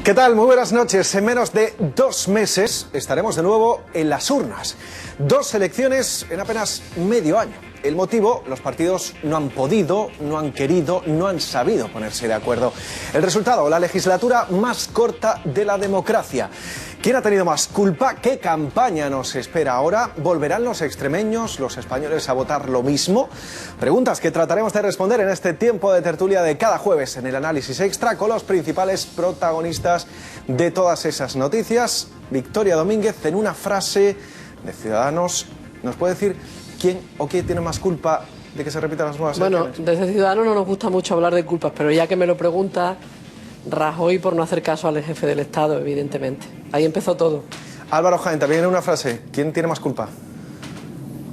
¿Qué tal? Muy buenas noches. En menos de 2 meses estaremos de nuevo en las urnas. 2 elecciones en apenas medio año. El motivo, los partidos no han podido, no han querido, no han sabido ponerse de acuerdo. El resultado, la legislatura más corta de la democracia. ¿Quién ha tenido más culpa? ¿Qué campaña nos espera ahora? ¿Volverán los extremeños, los españoles, a votar lo mismo? Preguntas que trataremos de responder en este tiempo de tertulia de cada jueves en el Análisis Extra con los principales protagonistas de todas esas noticias. Victoria Domínguez, en una frase de Ciudadanos, ¿nos puede decir quién o quién tiene más culpa de que se repitan las nuevas elecciones? Bueno, desde Ciudadanos no nos gusta mucho hablar de culpas, pero ya que me lo pregunta, Rajoy por no hacer caso al jefe del Estado, evidentemente. Ahí empezó todo. Álvaro Jaén, también en una frase, ¿quién tiene más culpa?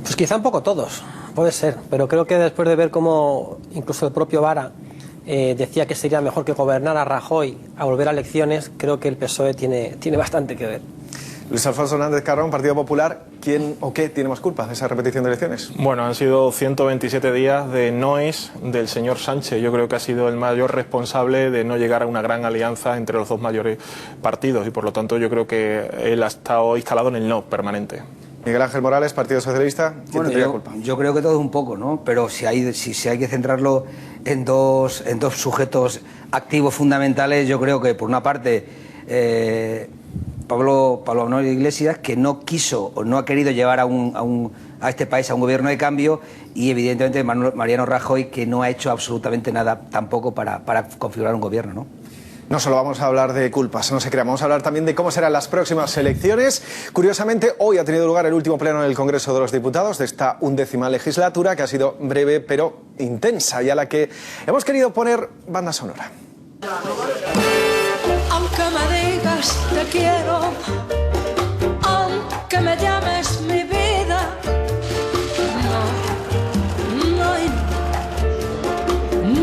Pues quizá un poco todos, puede ser, pero creo que después de ver cómo incluso el propio Vara decía que sería mejor que gobernara Rajoy a volver a elecciones, creo que el PSOE tiene bastante que ver. Luis Alfonso Hernández Carrón, Partido Popular, ¿quién o qué tiene más culpa de esa repetición de elecciones? Bueno, han sido 127 días de noes del señor Sánchez. Yo creo que ha sido el mayor responsable de no llegar a una gran alianza entre los dos mayores partidos y por lo tanto yo creo que él ha estado instalado en el no permanente. Miguel Ángel Morales, Partido Socialista, ¿quién tendría culpa? Yo creo que todo un poco, ¿no? Pero si hay que centrarlo en dos sujetos activos fundamentales, yo creo que por una parte Pablo Iglesias, que no quiso o no ha querido llevar a este país a un gobierno de cambio, y evidentemente Mariano Rajoy, que no ha hecho absolutamente nada tampoco para configurar un gobierno, ¿no? No solo vamos a hablar de culpas, no se crea, vamos a hablar también de cómo serán las próximas elecciones. Curiosamente, hoy ha tenido lugar el último pleno del Congreso de los Diputados de esta 11ª legislatura, que ha sido breve pero intensa y a la que hemos querido poner banda sonora. Aunque me digas te quiero, aunque me llames mi vida,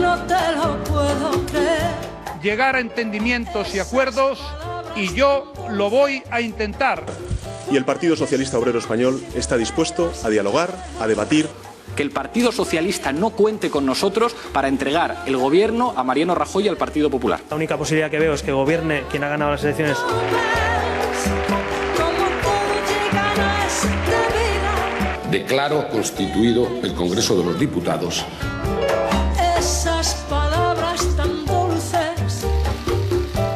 no te lo puedo creer. Llegar a entendimientos y acuerdos, y yo lo voy a intentar. Y el Partido Socialista Obrero Español está dispuesto a dialogar, a debatir. Que el Partido Socialista no cuente con nosotros para entregar el gobierno a Mariano Rajoy y al Partido Popular. La única posibilidad que veo es que gobierne quien ha ganado las elecciones. Declaro constituido el Congreso de los Diputados. Esas palabras tan dulces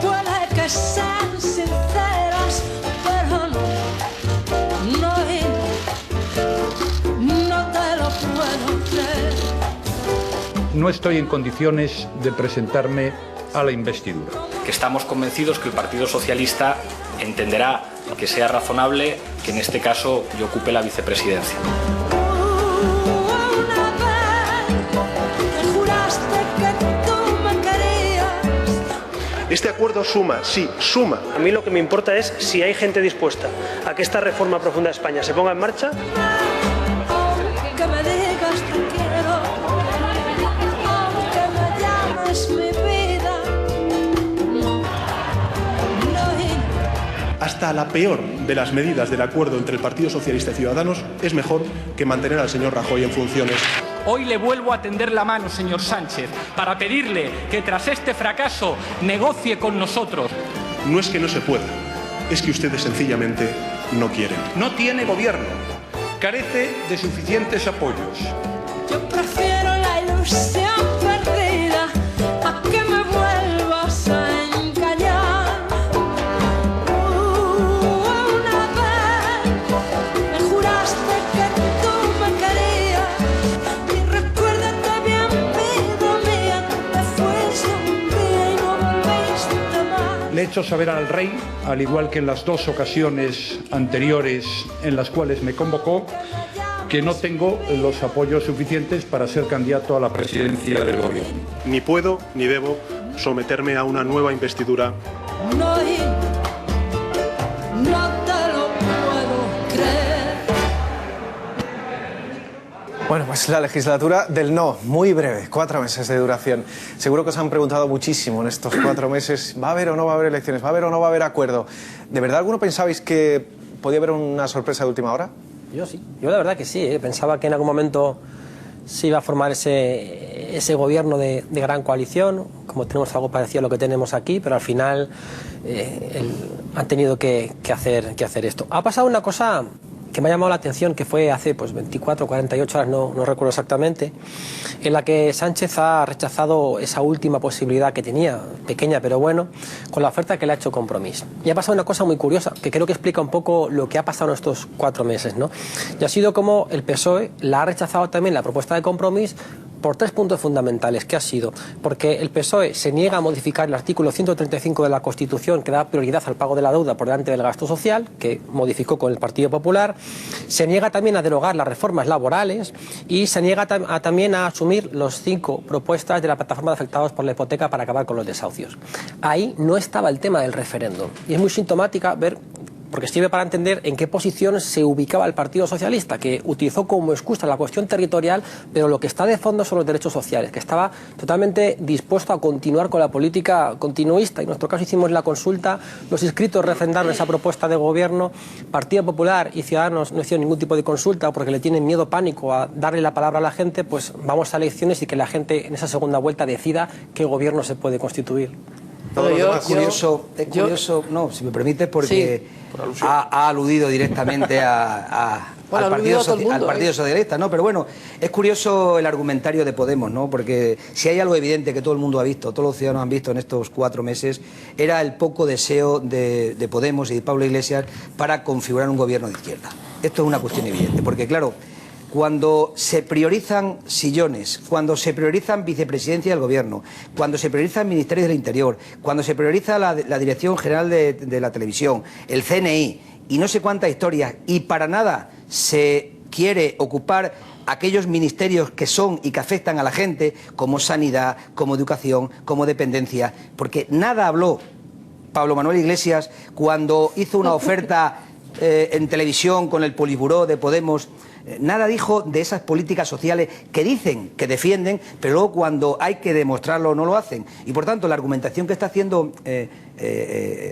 puede que sean sinceras, pero no te lo puedo creer. No estoy en condiciones de presentarme a la investidura. Que estamos convencidos que el Partido Socialista entenderá que sea razonable que en este caso yo ocupe la vicepresidencia. Este acuerdo suma, sí, suma. A mí lo que me importa es si hay gente dispuesta a que esta reforma profunda de España se ponga en marcha. Aunque me digas te quiero, aunque me llames mi vida, Hasta la peor de las medidas del acuerdo entre el Partido Socialista y Ciudadanos es mejor que mantener al señor Rajoy en funciones. Hoy le vuelvo a tender la mano, señor Sánchez, para pedirle que tras este fracaso negocie con nosotros. No es que no se pueda, es que ustedes sencillamente no quieren. No tiene gobierno, carece de suficientes apoyos. yo prefiero la ilusión perdida a que me vuelvas a engañar. Una vez me juraste que tú me querías y recuérdate bien, vida mía, te fuiste un día y no volviste más. Le he hecho saber al rey, al igual que en las 2 ocasiones anteriores en las cuales me convocó, que no tengo los apoyos suficientes para ser candidato a la presidencia del gobierno. Ni puedo ni debo someterme a una nueva investidura. No te lo puedo creer. Bueno, pues la legislatura del no, muy breve, 4 meses de duración. Seguro que os han preguntado muchísimo en estos 4 meses, ¿va a haber o no va a haber elecciones? ¿Va a haber o no va a haber acuerdo? ¿De verdad alguno pensabais que podía haber una sorpresa de última hora? Yo sí, yo la verdad que sí, pensaba que en algún momento se iba a formar ese ese gobierno de gran coalición, como tenemos algo parecido a lo que tenemos aquí, pero al final han tenido que hacer esto. Ha pasado una cosa que me ha llamado la atención, que fue hace 24 o 48 horas, no recuerdo exactamente, en la que Sánchez ha rechazado esa última posibilidad que tenía, pequeña pero bueno, con la oferta que le ha hecho Compromís. Y ha pasado una cosa muy curiosa, que creo que explica un poco lo que ha pasado en estos 4 meses, ¿no? Y ha sido como el PSOE la ha rechazado también la propuesta de Compromís por 3 puntos fundamentales. ¿Qué ha sido? Porque el PSOE se niega a modificar el artículo 135 de la Constitución, que da prioridad al pago de la deuda por delante del gasto social, que modificó con el Partido Popular. Se niega también a derogar las reformas laborales y se niega también a asumir los 5 propuestas de la plataforma de afectados por la hipoteca para acabar con los desahucios. Ahí no estaba el tema del referéndum. Y es muy sintomática ver, porque sirve para entender en qué posición se ubicaba el Partido Socialista, que utilizó como excusa la cuestión territorial, pero lo que está de fondo son los derechos sociales, que estaba totalmente dispuesto a continuar con la política continuista. En nuestro caso hicimos la consulta, los inscritos refrendaron esa propuesta de gobierno, Partido Popular y Ciudadanos no hicieron ningún tipo de consulta porque le tienen miedo, pánico a darle la palabra a la gente. Pues vamos a elecciones y que la gente en esa segunda vuelta decida qué gobierno se puede constituir. Es curioso, no, si me permite, porque ha aludido directamente al Partido Socialista, ¿no? Pero bueno, es curioso el argumentario de Podemos, ¿no? Porque si hay algo evidente que todo el mundo ha visto, todos los ciudadanos han visto en estos 4 meses, era el poco deseo de Podemos y de Pablo Iglesias para configurar un gobierno de izquierda. Esto es una cuestión evidente, porque claro, cuando se priorizan sillones, cuando se priorizan vicepresidencia del gobierno, cuando se priorizan ministerios del Interior, cuando se prioriza la Dirección General de la Televisión, el CNI y no sé cuántas historias, y para nada se quiere ocupar aquellos ministerios que son y que afectan a la gente, como sanidad, como educación, como dependencia, porque nada habló Pablo Manuel Iglesias cuando hizo una oferta en televisión con el Politburó de Podemos. Nada dijo de esas políticas sociales que dicen que defienden, pero luego cuando hay que demostrarlo no lo hacen. Y por tanto la argumentación que está haciendo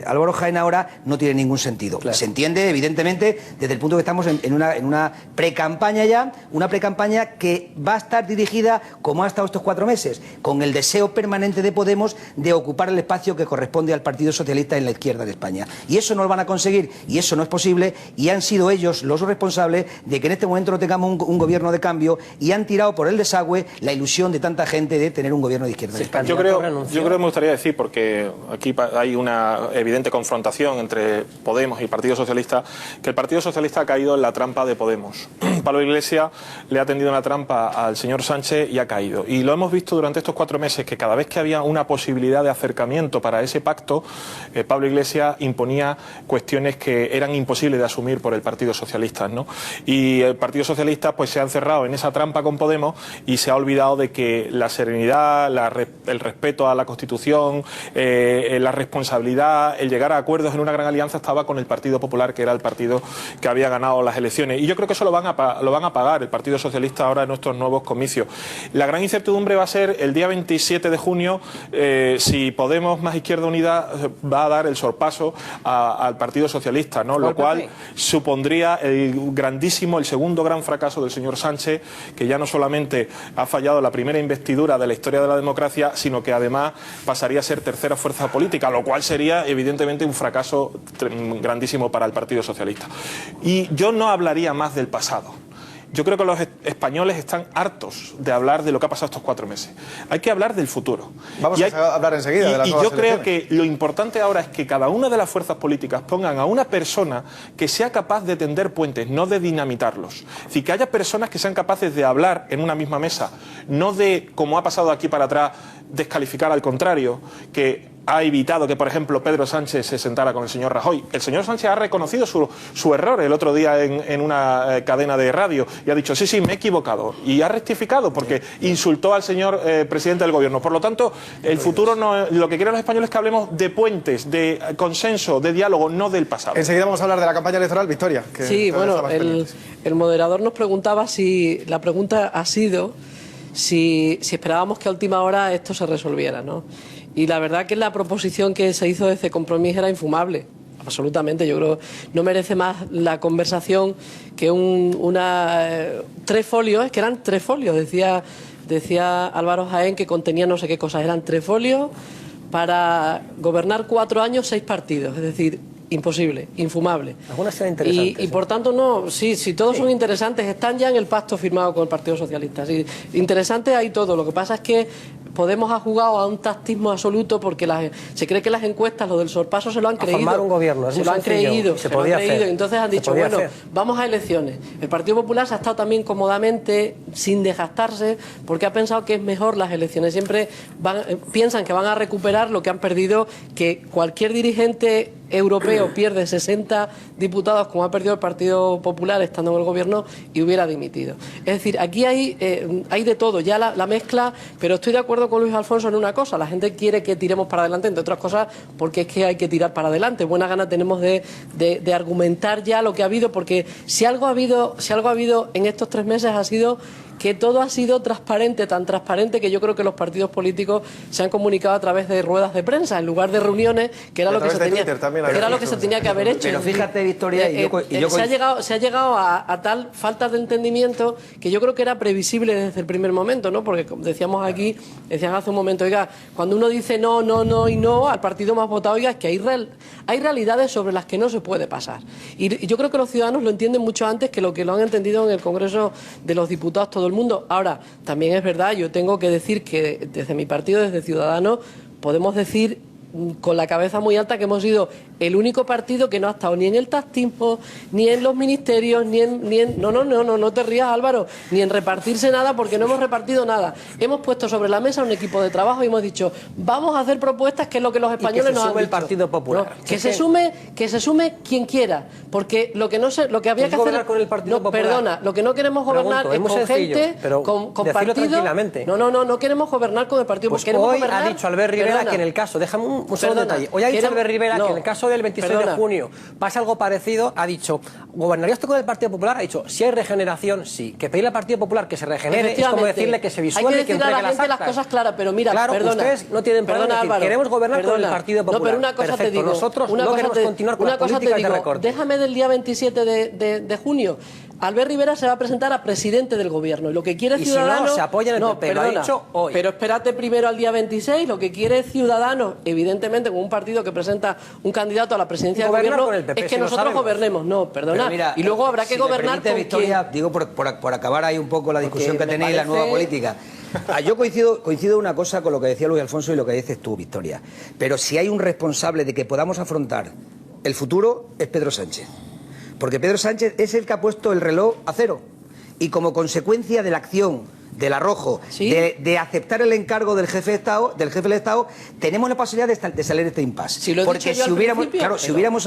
Álvaro Jaén ahora no tiene ningún sentido. Claro. Se entiende evidentemente desde el punto que estamos en una pre-campaña ya, una pre-campaña que va a estar dirigida, como ha estado estos 4 meses, con el deseo permanente de Podemos de ocupar el espacio que corresponde al Partido Socialista en la izquierda de España. Y eso no lo van a conseguir, y eso no es posible, y han sido ellos los responsables de que en este momento no tengamos un gobierno de cambio, y han tirado por el desagüe la ilusión de tanta gente de tener un gobierno de izquierda. Yo creo que me gustaría decir, porque aquí hay una evidente confrontación entre Podemos y el Partido Socialista, que el Partido Socialista ha caído en la trampa de Podemos. Pablo Iglesias le ha tendido una trampa al señor Sánchez y ha caído. Y lo hemos visto durante estos 4 meses, que cada vez que había una posibilidad de acercamiento para ese pacto, Pablo Iglesias imponía cuestiones que eran imposibles de asumir por el Partido Socialista, ¿no? Y el Partido Socialista pues se ha encerrado en esa trampa con Podemos y se ha olvidado de que la serenidad, el respeto a la Constitución, la responsabilidad, el llegar a acuerdos en una gran alianza estaba con el Partido Popular, que era el partido que había ganado las elecciones. Y yo creo que eso lo van a pagar el Partido Socialista ahora en nuestros nuevos comicios. La gran incertidumbre va a ser el día 27 de junio si Podemos más Izquierda Unida va a dar el sorpaso al Partido Socialista, ¿no? Lo cual supondría el segundo gran fracaso del señor Sánchez, que ya no solamente ha fallado la primera investidura de la historia de la democracia, sino que además pasaría a ser tercera fuerza política, lo cual sería evidentemente un fracaso grandísimo para el Partido Socialista. Y yo no hablaría más del pasado. Yo creo que los españoles están hartos de hablar de lo que ha pasado estos 4 meses. Hay que hablar del futuro. Vamos a hablar enseguida de las nuevas elecciones. Yo creo que lo importante ahora es que cada una de las fuerzas políticas pongan a una persona que sea capaz de tender puentes, no de dinamitarlos. Es decir, que haya personas que sean capaces de hablar en una misma mesa, no de, como ha pasado aquí para atrás, descalificar al contrario, que ha evitado que, por ejemplo, Pedro Sánchez se sentara con el señor Rajoy. El señor Sánchez ha reconocido su error el otro día en una cadena de radio y ha dicho, sí, me he equivocado. Y ha rectificado porque insultó al señor presidente del gobierno. Por lo tanto, el futuro lo que quieren los españoles es que hablemos de puentes, de consenso, de diálogo, no del pasado. Enseguida vamos a hablar de la campaña electoral. Victoria. Sí, bueno, el moderador nos preguntaba si la pregunta ha sido si esperábamos que a última hora esto se resolviera, ¿no? Y la verdad que la proposición que se hizo desde Compromís era infumable, absolutamente. Yo creo que no merece más la conversación que 3 folios, es que eran 3 folios, decía decía Álvaro Jaén que contenía no sé qué cosas, eran 3 folios para gobernar 4 años, 6 partidos, es decir, imposible, infumable. Algunas serán interesantes. Y por tanto, no, sí, todos son interesantes, están ya en el pacto firmado con el Partido Socialista. Sí, interesante hay todo, lo que pasa es que Podemos ha jugado a un tactismo absoluto porque se cree que las encuestas, lo del sorpaso, se lo han creído. Formar un gobierno, se lo han creído. Entonces han dicho, bueno, hacer. vamos a elecciones. El Partido Popular se ha estado también cómodamente, sin desgastarse, porque ha pensado que es mejor las elecciones. Siempre piensan que van a recuperar lo que han perdido, que cualquier dirigente europeo pierde 60 diputados como ha perdido el Partido Popular estando en el gobierno y hubiera dimitido. Es decir, aquí hay de todo, ya la mezcla, pero estoy de acuerdo con Luis Alfonso en una cosa: la gente quiere que tiremos para adelante, entre otras cosas porque es que hay que tirar para adelante. Buena gana tenemos de argumentar ya lo que ha habido, porque si algo ha habido en estos 3 meses ha sido que todo ha sido transparente, tan transparente que yo creo que los partidos políticos se han comunicado a través de ruedas de prensa en lugar de reuniones, que era lo que se tenía que haber hecho. Pero fíjate, Victoria, se ha llegado a tal falta de entendimiento que yo creo que era previsible desde el primer momento, ¿no? Porque como decíamos aquí, decían hace un momento, oiga, cuando uno dice no y no al partido más votado, oiga, es que hay realidades sobre las que no se puede pasar. Y yo creo que los ciudadanos lo entienden mucho antes que lo han entendido en el Congreso de los Diputados todo el mundo. Ahora, también es verdad, yo tengo que decir que desde mi partido, desde Ciudadanos, podemos decir con la cabeza muy alta que hemos sido el único partido que no ha estado ni en el tactismo, ni en los ministerios, ni en no te rías, Álvaro, ni en repartirse nada, porque no hemos repartido nada. Hemos puesto sobre la mesa un equipo de trabajo y hemos dicho, vamos a hacer propuestas, que es lo que los españoles nos han dicho. el Partido Popular. No, que se sume quien quiera, porque lo que había que hacer con el Partido Popular. Perdona, lo que no queremos gobernar es con gente, con partidos. No queremos gobernar con el Partido Popular. Pues hoy ha dicho Albert Rivera que en el caso, déjame un solo detalle. Hoy ha dicho Albert Rivera que en el caso del 26 de junio pasa algo parecido. Ha dicho, ¿gobernaría usted con el Partido Popular? Ha dicho, si hay regeneración, sí. Que pedirle al Partido Popular que se regenere es como decirle que se visualice y que entregue las actas. Las cosas claras, pero mira, claro, perdona, ustedes no tienen problema en decir, queremos gobernar con el Partido Popular. No, pero una cosa te digo. Nosotros no queremos continuar con las políticas de recorte. Déjame del día 27 de junio. Albert Rivera se va a presentar a presidente del gobierno y lo que quiere Ciudadanos... Si no, se apoya en el PP, lo ha dicho hoy. Pero espérate primero al día 26, lo que quiere Ciudadanos, evidentemente con un partido que presenta un candidato a la presidencia del gobierno, es que nosotros gobernemos. No, perdona. Mira, y luego habrá que gobernar con Victoria, quién. Digo, por acabar ahí un poco la discusión que tenéis, la nueva política. Yo coincido una cosa con lo que decía Luis Alfonso y lo que dices tú, Victoria. Pero si hay un responsable de que podamos afrontar el futuro, es Pedro Sánchez. Porque Pedro Sánchez es el que ha puesto el reloj a cero. Y como consecuencia de la acción, del arrojo, ¿sí?, de aceptar el encargo del jefe del Estado, tenemos la posibilidad de salir de este impasse. Si porque si hubiéramos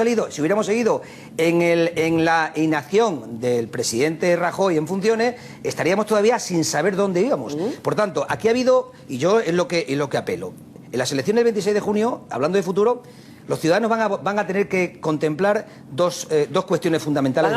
seguido en la inacción del presidente Rajoy en funciones, estaríamos todavía sin saber dónde íbamos. Por tanto, aquí ha habido, y yo es lo que apelo, en las elecciones del 26 de junio, hablando de futuro, los ciudadanos van a tener que contemplar dos cuestiones fundamentales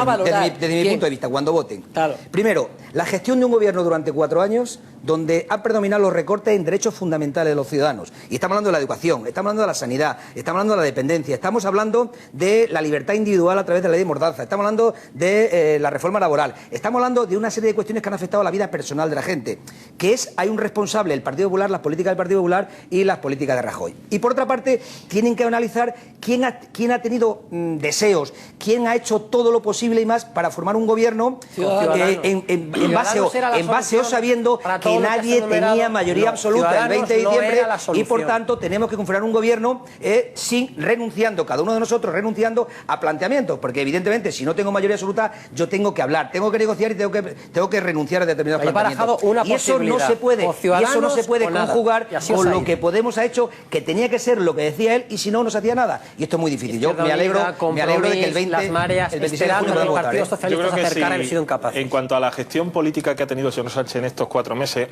desde mi punto de vista cuando voten. Claro. Primero, la gestión de un gobierno durante 4 años donde han predominado los recortes en derechos fundamentales de los ciudadanos. Y estamos hablando de la educación, estamos hablando de la sanidad, estamos hablando de la dependencia, estamos hablando de la libertad individual a través de la ley de Mordaza, estamos hablando de la reforma laboral, estamos hablando de una serie de cuestiones que han afectado a la vida personal de la gente, hay un responsable, el Partido Popular, las políticas del Partido Popular y las políticas de Rajoy. Y por otra parte, tienen que analizar quién ha tenido deseos, quién ha hecho todo lo posible y más para formar un gobierno en base o sabiendo que nadie tenía mayoría absoluta el 20 de diciembre y por tanto tenemos que configurar un gobierno renunciando, cada uno de nosotros renunciando a planteamientos, porque evidentemente si no tengo mayoría absoluta yo tengo que hablar, tengo que negociar y tengo que renunciar a determinados planteamientos. Y eso no se puede conjugar con lo que Podemos ha hecho, que tenía que ser lo que decía él y si no, no se hacía nada. Y esto es muy difícil. Yo me alegro de que el 26 de junio podamos votar. Yo creo que sí, en cuanto a la gestión política que ha tenido el señor Sánchez en estos 4 meses,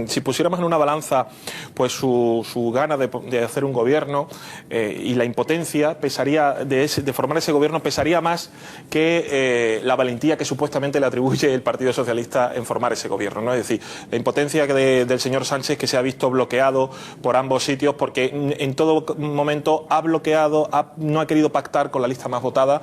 si pusiéramos en una balanza pues su gana de hacer un gobierno y la impotencia de formar ese gobierno pesaría más que la valentía que supuestamente le atribuye el Partido Socialista en formar ese gobierno, ¿no? Es decir, la impotencia del señor Sánchez, que se ha visto bloqueado por ambos sitios porque en todo momento ha bloqueado, no ha querido pactar con la lista más votada,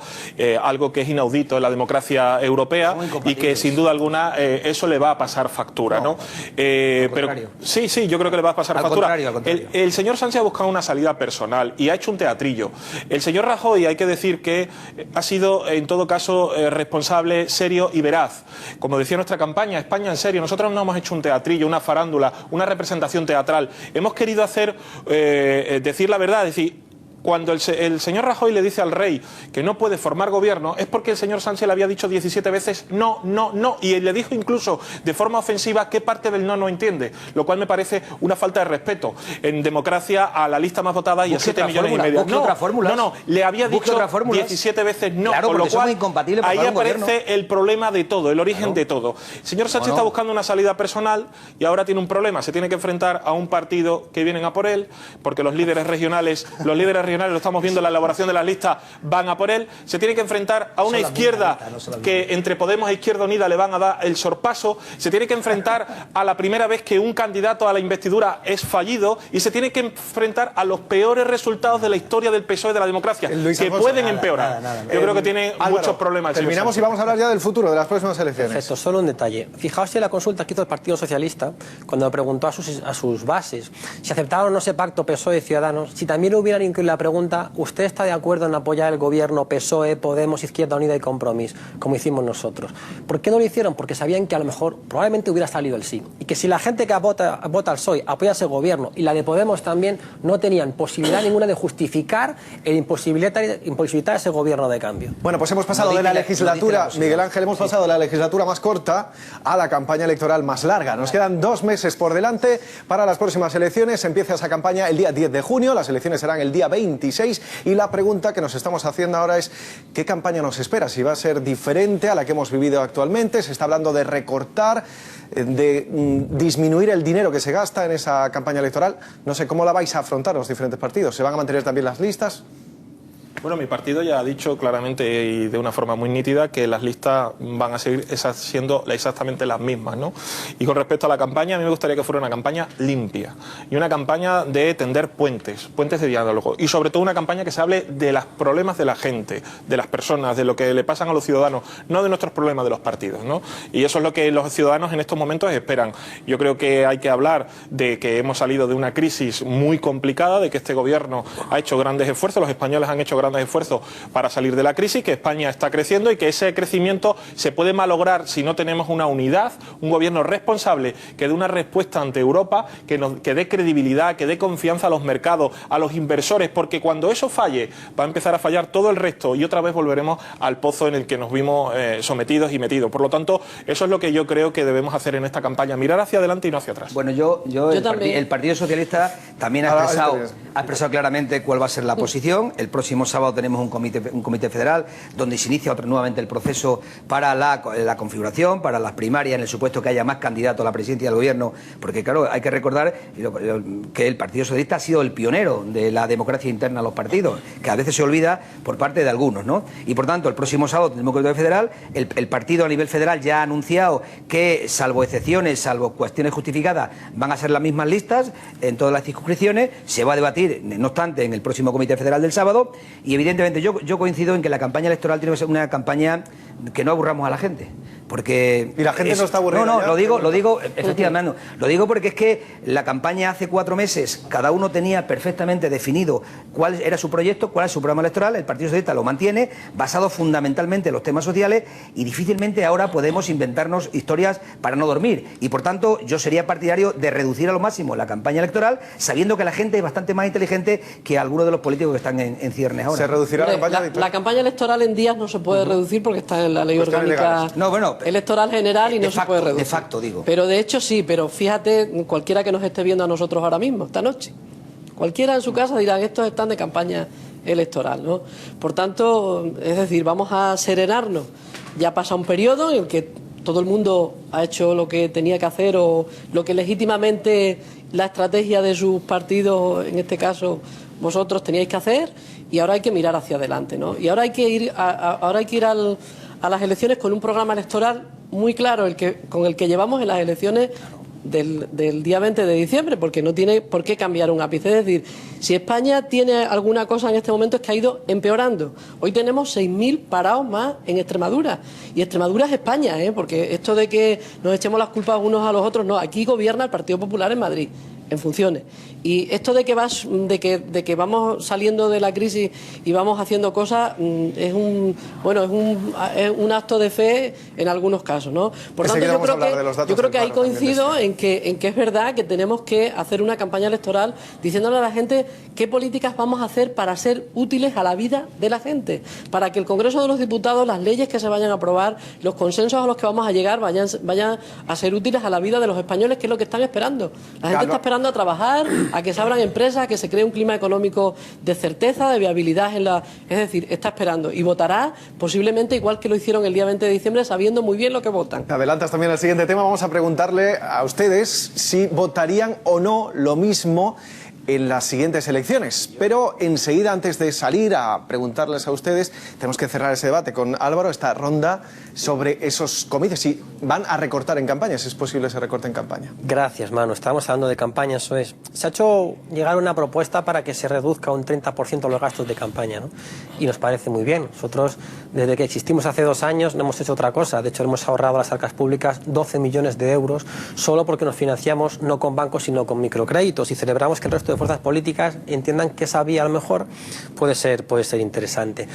algo que es inaudito en la democracia europea y que sin duda alguna eso le va a pasar factura, ¿no? pero sí, yo creo que le va a pasar factura. Al contrario. El señor Sánchez ha buscado una salida personal y ha hecho un teatrillo. El señor Rajoy, hay que decir que ha sido, en todo caso, responsable, serio y veraz. Como decía nuestra campaña, España en serio. Nosotros no hemos hecho un teatrillo, una farándula, una representación teatral. Hemos querido hacer, decir la verdad, decir... Cuando el señor Rajoy le dice al rey que no puede formar gobierno, es porque el señor Sánchez le había dicho 17 veces no, y le dijo incluso de forma ofensiva qué parte del no entiende, lo cual me parece una falta de respeto en democracia a la lista más votada y a 7 millones y medio. No, le había dicho 17 veces no, claro, con lo cual ahí aparece el problema de todo, el origen de todo. El señor Sánchez está buscando una salida personal y ahora tiene un problema, se tiene que enfrentar a un partido que vienen a por él, porque los líderes regionales, lo estamos viendo en la elaboración de las listas, van a por él. Se tiene que enfrentar a una izquierda que entre Podemos e Izquierda Unida le van a dar el sorpaso. Se tiene que enfrentar a la primera vez que un candidato a la investidura es fallido y se tiene que enfrentar a los peores resultados de la historia del PSOE de la democracia, que pueden empeorar. Yo creo que tiene muchos problemas. Terminamos y vamos a hablar ya del futuro, de las próximas elecciones. Perfecto, solo un detalle. Fijaos en la consulta que hizo el Partido Socialista cuando preguntó a sus bases si aceptaban o no ese pacto PSOE-Ciudadanos, si también hubieran incluido la pregunta, ¿usted está de acuerdo en apoyar el gobierno PSOE, Podemos, Izquierda Unida y Compromís, como hicimos nosotros? ¿Por qué no lo hicieron? Porque sabían que a lo mejor probablemente hubiera salido el sí. Y que si la gente que vota al PSOE apoya ese gobierno y la de Podemos también, no tenían posibilidad ninguna de justificar el imposibilitar ese gobierno de cambio. Bueno, pues hemos pasado de la legislatura, Miguel Ángel, hemos pasado de la legislatura más corta a la campaña electoral más larga. Nos quedan 2 meses por delante para las próximas elecciones. Empieza esa campaña el día 10 de junio, las elecciones serán el día 26 y la pregunta que nos estamos haciendo ahora es ¿qué campaña nos espera? Si va a ser diferente a la que hemos vivido actualmente. Se está hablando de recortar, de disminuir el dinero que se gasta en esa campaña electoral. No sé, ¿cómo la vais a afrontar los diferentes partidos? ¿Se van a mantener también las listas? Bueno, mi partido ya ha dicho claramente y de una forma muy nítida que las listas van a seguir siendo exactamente las mismas, ¿no? Y con respecto a la campaña, a mí me gustaría que fuera una campaña limpia y una campaña de tender puentes de diálogo y sobre todo una campaña que se hable de los problemas de la gente, de las personas, de lo que le pasan a los ciudadanos, no de nuestros problemas de los partidos, ¿no? Y eso es lo que los ciudadanos en estos momentos esperan. Yo creo que hay que hablar de que hemos salido de una crisis muy complicada, de que este gobierno ha hecho grandes esfuerzos, los españoles han hecho grandes esfuerzos para salir de la crisis, que España está creciendo y que ese crecimiento se puede malograr si no tenemos una unidad, un gobierno responsable que dé una respuesta ante Europa, que dé credibilidad, que dé confianza a los mercados, a los inversores, porque cuando eso falle va a empezar a fallar todo el resto y otra vez volveremos al pozo en el que nos vimos sometidos y metidos. Por lo tanto, eso es lo que yo creo que debemos hacer en esta campaña, mirar hacia adelante y no hacia atrás. Bueno, el Partido Socialista también ha expresado claramente cuál va a ser la posición. El próximo sábado tenemos un comité federal donde se inicia nuevamente el proceso para la configuración, para las primarias, en el supuesto que haya más candidatos a la presidencia del gobierno, porque claro, hay que recordar que el Partido Socialista ha sido el pionero de la democracia interna a los partidos, que a veces se olvida por parte de algunos, ¿no? Y por tanto, el próximo sábado tenemos comité federal, el partido a nivel federal ya ha anunciado que, salvo excepciones, salvo cuestiones justificadas, van a ser las mismas listas en todas las circunscripciones. Se va a debatir, no obstante, en el próximo comité federal del sábado, y evidentemente yo coincido en que la campaña electoral tiene que ser una campaña que no aburramos a la gente, porque y la gente no está aburrida. No, lo digo efectivamente, lo digo porque es que la campaña hace 4 meses cada uno tenía perfectamente definido cuál era su proyecto, cuál es su programa electoral. El Partido Socialista lo mantiene basado fundamentalmente en los temas sociales y difícilmente ahora podemos inventarnos historias para no dormir, y por tanto yo sería partidario de reducir a lo máximo la campaña electoral, sabiendo que la gente es bastante más inteligente que algunos de los políticos que están en ciernes ahora. ¿Se reducirá la campaña electoral en días no se puede reducir porque está en la ley orgánica electoral general y no se puede reducir. De facto, digo. Pero de hecho sí, pero fíjate, cualquiera que nos esté viendo a nosotros ahora mismo, esta noche, cualquiera en su casa dirá que estos están de campaña electoral, ¿no? Por tanto, es decir, vamos a serenarnos. Ya pasa un periodo en el que todo el mundo ha hecho lo que tenía que hacer o lo que legítimamente la estrategia de sus partidos, en este caso vosotros, teníais que hacer, y ahora hay que mirar hacia adelante, ¿no? Y ahora hay que ir a las elecciones con un programa electoral muy claro, con el que llevamos en las elecciones del día 20 de diciembre, porque no tiene por qué cambiar un ápice. Es decir, si España tiene alguna cosa en este momento es que ha ido empeorando. Hoy tenemos 6.000 parados más en Extremadura. Y Extremadura es España, porque esto de que nos echemos las culpas unos a los otros, no. Aquí gobierna el Partido Popular en Madrid, en funciones. Y esto de que vamos saliendo de la crisis y vamos haciendo cosas es un acto de fe en algunos casos, ¿no? Por tanto, yo creo que ahí coincido en que es verdad que tenemos que hacer una campaña electoral diciéndole a la gente qué políticas vamos a hacer para ser útiles a la vida de la gente, para que el Congreso de los Diputados, las leyes que se vayan a aprobar, los consensos a los que vamos a llegar vayan a ser útiles a la vida de los españoles, que es lo que están esperando. La gente está esperando a trabajar, a que se abran empresas, a que se cree un clima económico de certeza, de viabilidad es decir, está esperando y votará posiblemente igual que lo hicieron el día 20 de diciembre, sabiendo muy bien lo que votan. Te adelantas también al siguiente tema. Vamos a preguntarle a ustedes si votarían o no lo mismo en las siguientes elecciones. Pero enseguida, antes de salir a preguntarles a ustedes, tenemos que cerrar ese debate con Álvaro, esta ronda sobre esos comicios. Si van a recortar en campaña, si es posible ese recorte en campaña. Gracias, Manu. Estábamos hablando de campaña, eso es. Se ha hecho llegar una propuesta para que se reduzca un 30% los gastos de campaña, ¿no? Y nos parece muy bien. Nosotros, desde que existimos hace 2 años, no hemos hecho otra cosa. De hecho, hemos ahorrado a las arcas públicas 12 millones de euros solo porque nos financiamos no con bancos, sino con microcréditos, y celebramos que el resto de fuerzas políticas entiendan que esa vía a lo mejor puede ser interesante.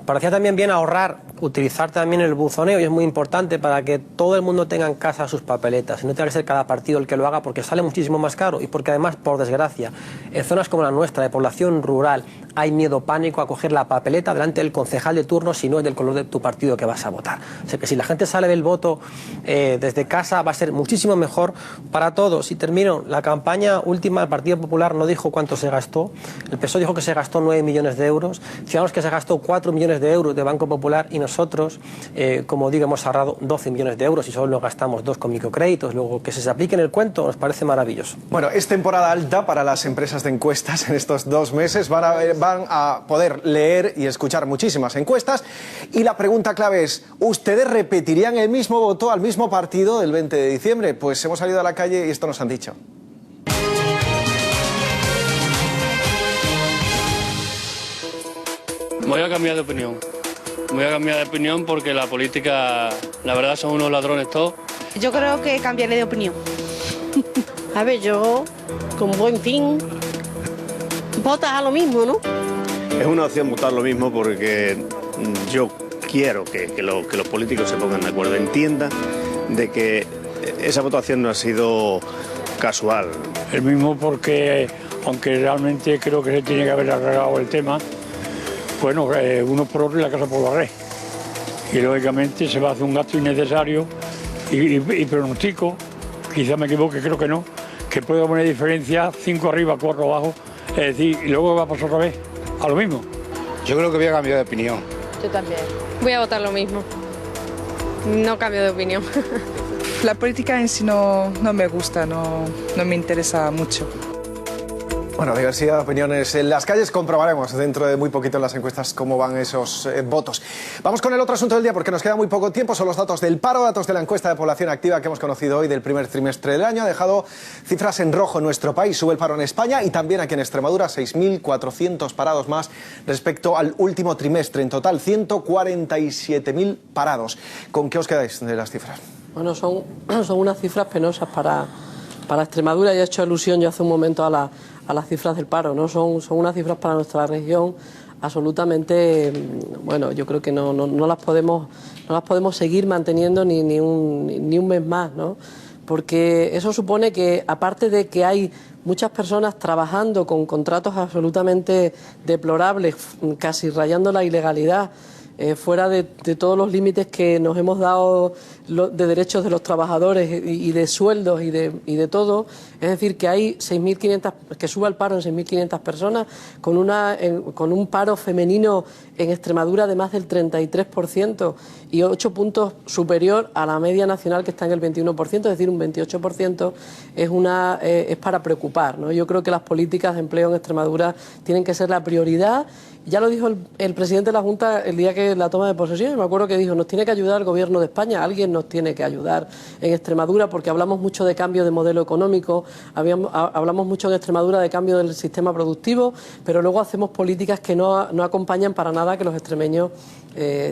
Parecía también bien ahorrar, utilizar también el buzoneo, y es muy importante para que todo el mundo tenga en casa sus papeletas y no tenga que ser cada partido el que lo haga, porque sale muchísimo más caro y porque además, por desgracia, en zonas como la nuestra, de población rural, hay miedo, pánico a coger la papeleta delante del concejal de turno si no es del color de tu partido que vas a votar. O sea que si la gente sale del voto desde casa, va a ser muchísimo mejor para todos. Y termino, la campaña última del Partido Popular no dijo cuánto se gastó. El PSOE dijo que se gastó 9 millones de euros, Ciudadanos que se gastó 4 millones de euros de Banco Popular, y nosotros, como digo, hemos ahorrado 12 millones de euros y solo nos gastamos 2 con microcréditos. Luego, que se aplique en el cuento nos parece maravilloso. Bueno, es temporada alta para las empresas de encuestas en estos 2 meses. Van a poder leer y escuchar muchísimas encuestas, y la pregunta clave es: ¿ustedes repetirían el mismo voto al mismo partido del 20 de diciembre? Pues hemos salido a la calle y esto nos han dicho. Voy a cambiar de opinión. Voy a cambiar de opinión porque la política, la verdad, son unos ladrones todos. Yo creo que cambiaré de opinión. A ver, yo, con buen fin, votas a lo mismo, ¿no? Es una opción votar lo mismo porque yo quiero que los políticos se pongan de acuerdo, entiendan de que esa votación no ha sido casual. El mismo porque, aunque realmente creo que se tiene que haber arreglado el tema, bueno, uno por otro y la casa por la red. Y lógicamente se va a hacer un gasto innecesario y pronostico, quizá me equivoque, creo que no, que puede haber una diferencia 5 arriba, 4 abajo, es decir, y luego va a pasar otra vez a lo mismo. Yo creo que voy a cambiar de opinión. Yo también. Voy a votar lo mismo. No cambio de opinión. La política en sí no me gusta, no me interesa mucho. Bueno, diversidad de opiniones en las calles. Comprobaremos dentro de muy poquito en las encuestas cómo van esos votos. Vamos con el otro asunto del día, porque nos queda muy poco tiempo. Son los datos del paro, datos de la encuesta de población activa que hemos conocido hoy del primer trimestre del año. Ha dejado cifras en rojo en nuestro país. Sube el paro en España y también aquí en Extremadura, 6.400 parados más respecto al último trimestre. En total, 147.000 parados. ¿Con qué os quedáis de las cifras? Bueno, son unas cifras penosas para Extremadura. Ya he hecho alusión yo hace un momento a las cifras del paro, ¿no? Son unas cifras para nuestra región absolutamente, bueno, yo creo que no las podemos seguir manteniendo ni un mes más, ¿no? Porque eso supone que, aparte de que hay muchas personas trabajando con contratos absolutamente deplorables, casi rayando la ilegalidad, fuera de todos los límites que nos hemos dado de derechos de los trabajadores y de sueldos y de todo, es decir, que hay 6.500, que sube el paro en 6.500 personas, con un paro femenino en Extremadura de más del 33% y 8 puntos superior a la media nacional, que está en el 21%, es decir, un 28%, es para preocupar, ¿no? Yo creo que las políticas de empleo en Extremadura tienen que ser la prioridad. Ya lo dijo el presidente de la Junta el día que la toma de posesión, me acuerdo que dijo: nos tiene que ayudar el Gobierno de España, alguien nos tiene que ayudar en Extremadura, porque hablamos mucho de cambio de modelo económico, hablamos mucho en Extremadura de cambio del sistema productivo, pero luego hacemos políticas que no acompañan para nada que los extremeños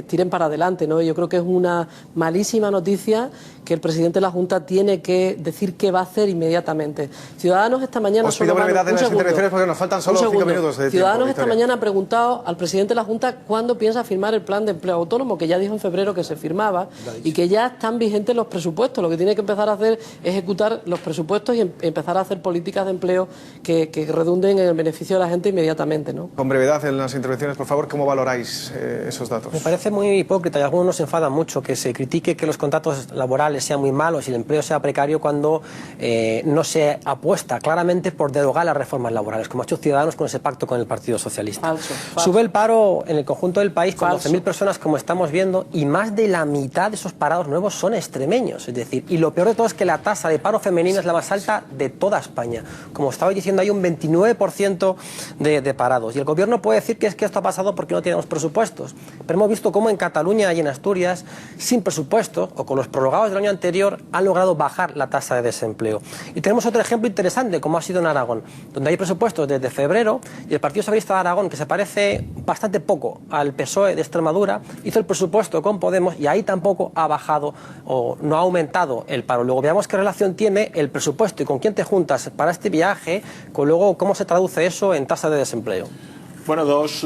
tiren para adelante, ¿no? Yo creo que es una malísima noticia que el presidente de la Junta tiene que decir qué va a hacer inmediatamente. Ciudadanos esta mañana... Os pido brevedad en las intervenciones porque nos faltan solo 5 minutos de tiempo. Ciudadanos esta mañana ha preguntado al presidente de la Junta cuándo piensa firmar el plan de empleo autónomo, que ya dijo en febrero que se firmaba y que ya están vigentes los presupuestos. Lo que tiene que empezar a hacer es ejecutar los presupuestos y empezar a hacer políticas de empleo que redunden en el beneficio de la gente inmediatamente, ¿no? Con brevedad en las intervenciones, por favor, ¿cómo valoráis esos datos? Me parece muy hipócrita y algunos nos enfadan mucho que se critique que los contratos laborales sean muy malos y el empleo sea precario cuando no se apuesta claramente por derogar las reformas laborales, como ha hecho Ciudadanos con ese pacto con el Partido Socialista. Falso. Sube el paro en el conjunto del país con 12.000 personas, como estamos viendo, y más de la mitad de esos parados nuevos son extremeños. Es decir, y lo peor de todo es que la tasa de paro femenino es la más alta de toda España. Como estaba diciendo, hay un 29% de parados. Y el gobierno puede decir que es que esto ha pasado porque no tenemos presupuestos. Pero hemos visto cómo en Cataluña y en Asturias, sin presupuesto o con los prorrogados del año anterior, han logrado bajar la tasa de desempleo. Y tenemos otro ejemplo interesante, como ha sido en Aragón, donde hay presupuestos desde febrero y el Partido Socialista de Aragón, que se parece bastante poco al PSOE de Extremadura, hizo el presupuesto con Podemos y ahí tampoco ha bajado o no ha aumentado el paro. Luego veamos qué relación tiene el presupuesto y con quién te juntas para este viaje, con luego cómo se traduce eso en tasa de desempleo. Bueno, dos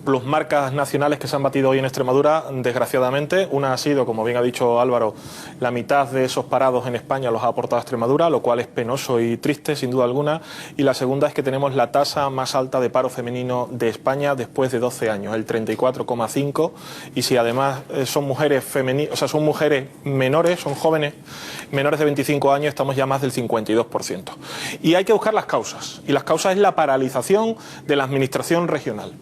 plusmarcas nacionales que se han batido hoy en Extremadura, desgraciadamente. Una ha sido, como bien ha dicho Álvaro, la mitad de esos parados en España los ha aportado Extremadura, lo cual es penoso y triste, sin duda alguna. Y la segunda es que tenemos la tasa más alta de paro femenino de España después de 12 años, el 34,5. Y si además son mujeres son mujeres menores, son jóvenes menores de 25 años, estamos ya más del 52%. Y hay que buscar las causas. Y las causas es la paralización de la administración regional.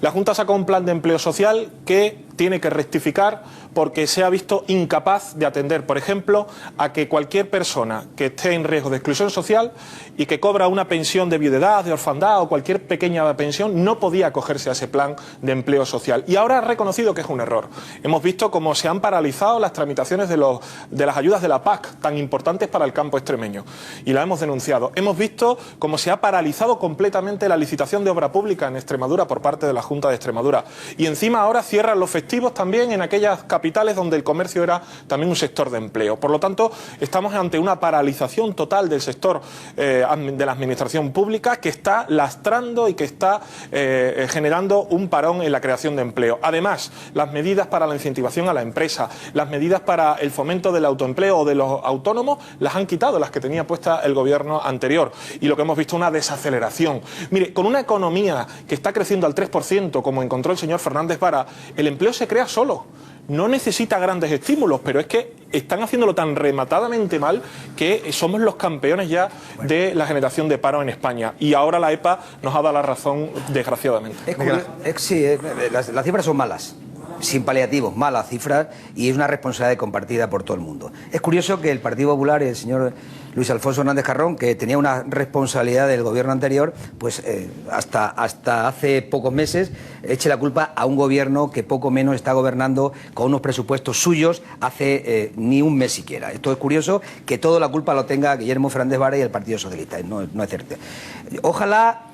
La Junta sacó un plan de empleo social que tiene que rectificar porque se ha visto incapaz de atender, por ejemplo, a que cualquier persona que esté en riesgo de exclusión social y que cobra una pensión de viudedad, de orfandad o cualquier pequeña pensión no podía acogerse a ese plan de empleo social. Y ahora ha reconocido que es un error. Hemos visto cómo se han paralizado las tramitaciones de las ayudas de la PAC, tan importantes para el campo extremeño, y la hemos denunciado. Hemos visto cómo se ha paralizado completamente la licitación de obra pública en Extremadura por parte de la Junta de Extremadura. Y encima ahora cierran los festivos también en aquellas capitales donde el comercio era también un sector de empleo. Por lo tanto, estamos ante una paralización total del sector de la administración pública que está lastrando y que está generando un parón en la creación de empleo. Además, las medidas para la incentivación a la empresa, las medidas para el fomento del autoempleo o de los autónomos, las han quitado, las que tenía puesta el gobierno anterior. Y lo que hemos visto es una desaceleración. Mire, con una economía que está creciendo al 3%, como encontró el señor Fernández Vara, el empleo se crea solo. No necesita grandes estímulos, pero es que están haciéndolo tan rematadamente mal que somos los campeones ya de la generación de paro en España. Y ahora la EPA nos ha dado la razón, desgraciadamente. Sí, las cifras son malas. Sin paliativos, malas cifras, y es una responsabilidad compartida por todo el mundo. Es curioso que el Partido Popular y el señor Luis Alfonso Hernández Carrón, que tenía una responsabilidad del gobierno anterior, pues hasta hace pocos meses eche la culpa a un gobierno que poco menos está gobernando con unos presupuestos suyos hace ni un mes siquiera. Esto es curioso, que toda la culpa lo tenga Guillermo Fernández Vara y el Partido Socialista. No es cierto. Ojalá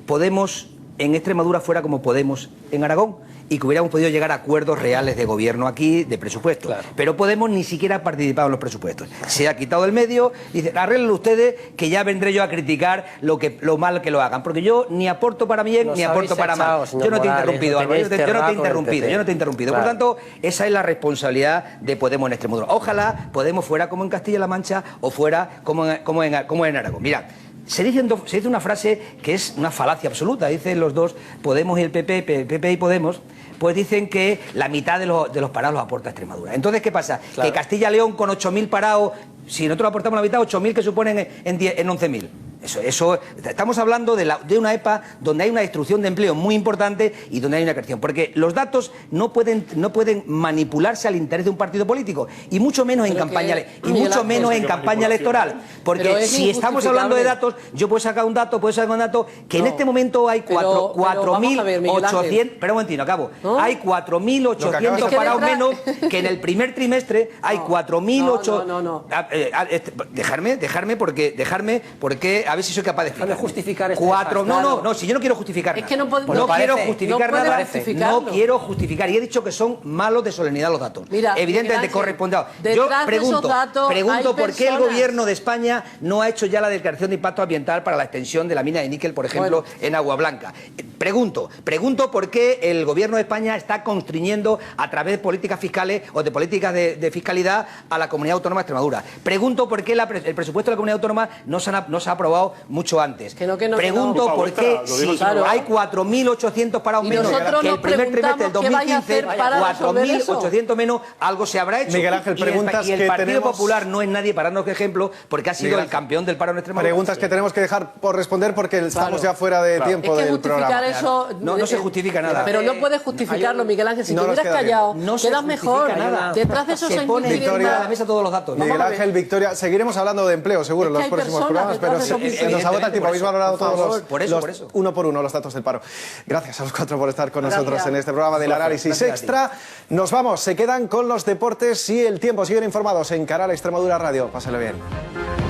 Podemos en Extremadura fuera como Podemos en Aragón, y que hubiéramos podido llegar a acuerdos reales de gobierno aquí, de presupuesto. Claro. Pero Podemos ni siquiera ha participado en los presupuestos. Se ha quitado del medio y dice, arréglenlo ustedes, que ya vendré yo a criticar lo mal que lo hagan. Porque yo ni aporto para bien, ni aporto para mal. Yo no te he interrumpido, Álvaro. Yo no te he interrumpido. Claro. Por lo tanto, esa es la responsabilidad de Podemos en Extremadura. Ojalá Podemos fuera como en Castilla-La Mancha o fuera como en Aragón. Mira, se dice una frase que es una falacia absoluta. Dicen los dos, Podemos y el PP y Podemos, pues dicen que la mitad de los parados los aporta Extremadura. Entonces, ¿qué pasa? Claro. Que Castilla y León con 8.000 parados, si nosotros aportamos la mitad, 8.000 que suponen en 11.000. Eso, estamos hablando de una EPA donde hay una destrucción de empleo muy importante y donde hay una creación. Porque los datos no pueden manipularse al interés de un partido político, y mucho menos en campaña electoral. Porque si estamos hablando de datos, yo puedo sacar un dato, que en este momento hay 4.800... Espera un momentito, acabo. Hay 4.800 parados menos, que en el primer trimestre hay 4.800... Dejarme porque a ver si soy capaz de explicar. Déjame justificar esto. No, si yo no quiero justificar nada. Es que no quiero justificar, y he dicho que son malos de solemnidad los datos. Mira, evidentemente correspondiendo. Yo pregunto por qué el gobierno de España no ha hecho ya la declaración de impacto ambiental para la extensión de la mina de níquel, por ejemplo, en Agua Blanca. Pregunto por qué el gobierno de España está constriñendo a través de políticas fiscales o de políticas de fiscalidad a la Comunidad Autónoma de Extremadura. Pregunto por qué el presupuesto de la Comunidad Autónoma no se ha aprobado mucho antes. Pregunto por qué hay 4.800 parados menos que el primer trimestre del 2015, 4.800 menos, algo se habrá hecho. Miguel Ángel, preguntas y el Partido Popular no es nadie para darnos ejemplo, porque ha sido el campeón del paro en Extremadura. Preguntas que tenemos que dejar por responder porque estamos ya fuera de tiempo del programa. Eso, no se justifica nada. Pero no puedes justificarlo, Miguel Ángel. Si te hubieras callado, quedas mejor. Detrás de esos se pone encima de la mesa todos los datos. Miguel Ángel, Victoria, seguiremos hablando de empleo seguro en los próximos programas, pero se nos agota el tiempo. Habéis valorado todos los uno por uno los datos del paro. Gracias a los cuatro por estar con nosotros en este programa del Análisis Extra. Nos vamos, se quedan con los deportes y el tiempo. Siguen informados en Canal Extremadura Radio. Pásale bien.